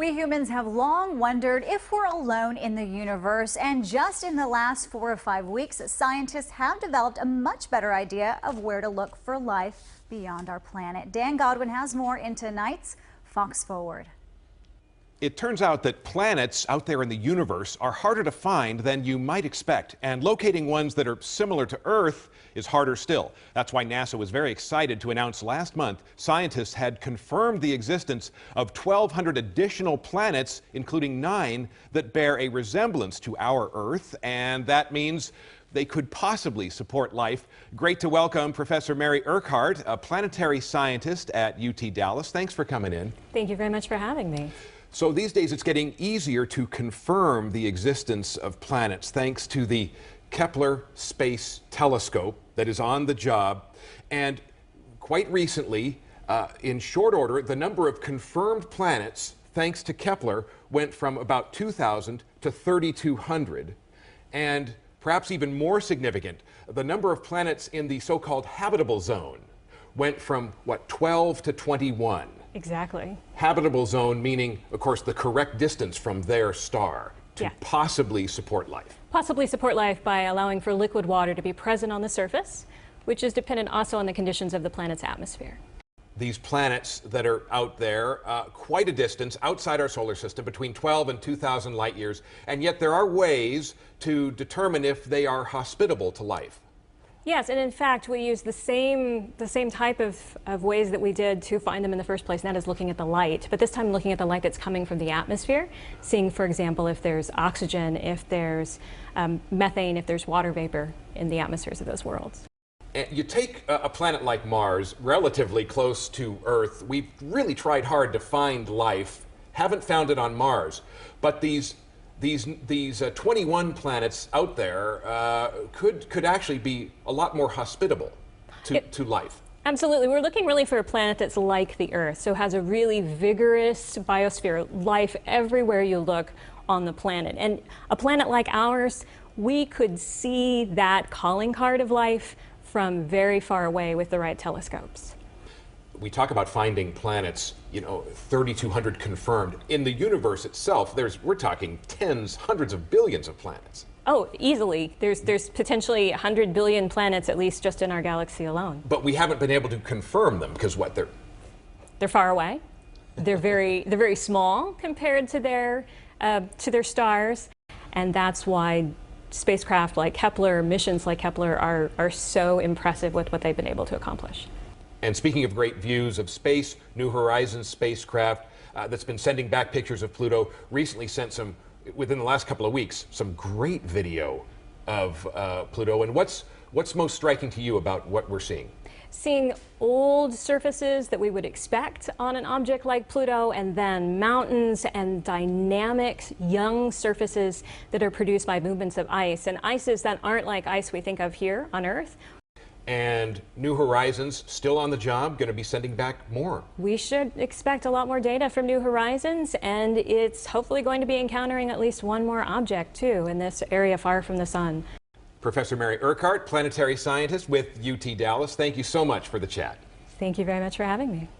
We humans have long wondered if we're alone in the universe, and just in the last 4 or 5 weeks, scientists have developed a much better idea of where to look for life beyond our planet. Dan Godwin has more in tonight's Fox Forward. It turns out that planets out there in the universe are harder to find than you might expect, and locating ones that are similar to Earth is harder still. That's why NASA was very excited to announce last month scientists had confirmed the existence of 1,200 additional planets, including 9 that bear a resemblance to our Earth, and that means they could possibly support life. Great to welcome Professor Mary Urquhart, a planetary scientist at UT Dallas. Thanks for coming in. Thank you very much for having me. So these days it's getting easier to confirm the existence of planets thanks to the Kepler Space Telescope that is on the job. And quite recently, in short order, the number of confirmed planets thanks to Kepler went from about 2,000 to 3,200. And perhaps even more significant, the number of planets in the so-called habitable zone went from, 12 to 21. Exactly. Habitable zone meaning, of course, the correct distance from their star to possibly support life. Possibly support life by allowing for liquid water to be present on the surface, which is dependent also on the conditions of the planet's atmosphere. These planets that are out there, quite a distance outside our solar system, between 12 and 2,000 light years, and yet there are ways to determine if they are hospitable to life. Yes, and in fact, we use the same type of ways that we did to find them in the first place, and that is looking at the light. But this time looking at the light that's coming from the atmosphere, seeing, for example, if there's oxygen, if there's methane, if there's water vapor in the atmospheres of those worlds. And you take a planet like Mars, relatively close to Earth. We've really tried hard to find life, haven't found it on Mars, but these 21 planets out there could actually be a lot more hospitable to life. Absolutely. We're looking really for a planet that's like the Earth, so has a really vigorous biosphere, life everywhere you look on the planet. And a planet like ours, we could see that calling card of life from very far away with the right telescopes. We talk about finding planets, 3,200 confirmed. In the universe itself, we're talking tens, hundreds of billions of planets. Oh, easily. There's potentially 100 billion planets, at least just in our galaxy alone. But we haven't been able to confirm them because they're far away. They're very small compared to their stars, and that's why spacecraft like Kepler, missions like Kepler are so impressive with what they've been able to accomplish. And speaking of great views of space, New Horizons spacecraft that's been sending back pictures of Pluto recently sent within the last couple of weeks, some great video of Pluto. And what's most striking to you about what we're seeing? Seeing old surfaces that we would expect on an object like Pluto, and then mountains and dynamic young surfaces that are produced by movements of ice, and ices that aren't like ice we think of here on Earth. And New Horizons still on the job, going to be sending back more. We should expect a lot more data from New Horizons, and it's hopefully going to be encountering at least one more object too in this area far from the sun. Professor Mary Urquhart, planetary scientist with UT Dallas, thank you so much for the chat. Thank you very much for having me.